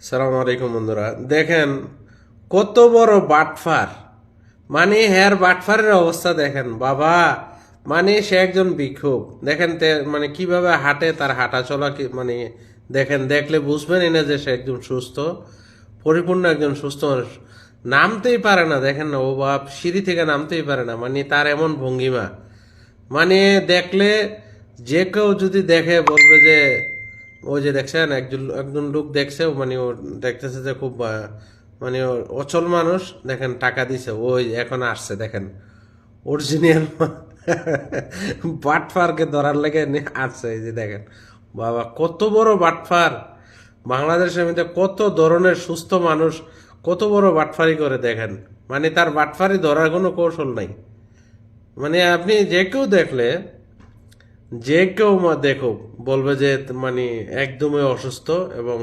সালাম আলাইকুম বন্ধুরা, দেখেন কত বড় বাটফার। মানে হ্যার বাটফারের অবস্থা দেখেন বাবা। মানে সে একজন ভিক্ষুক। দেখেন মানে কিভাবে হাঁটে, তার হাঁটা চলা মানে দেখেন, দেখলে বুঝবেনই না যে সে একজন সুস্থ, পরিপূর্ণ একজন সুস্থ মানুষ। নামতেই পারে না, দেখেন না, ও বাপ সিঁড়ি থেকে নামতেই পারে না। মানে তার এমন ভঙ্গিমা, মানে দেখলে যে কেউ যদি দেখে বলবে যে, ওই যে দেখছেন একজন একজন লোক দেখছে, মানে ও দেখতেছে যে খুব মানে অচল মানুষ। দেখেন টাকা দিছে, ওই এখন আসছে, দেখেন অরিজিনাল বাটফারকে ধরার লেগে আসছে। এই যে দেখেন বাবা, কত বড় বাটফার। বাংলাদেশের মধ্যে কত ধরনের সুস্থ মানুষ কত বড় বাটফারি করে দেখেন। মানে তার বাটফারি ধরার কোনো কৌশল নাই। মানে আপনি যে কেউ দেখলে, যে কেউ দেখো বলবে যে মানে একদমই অসুস্থ এবং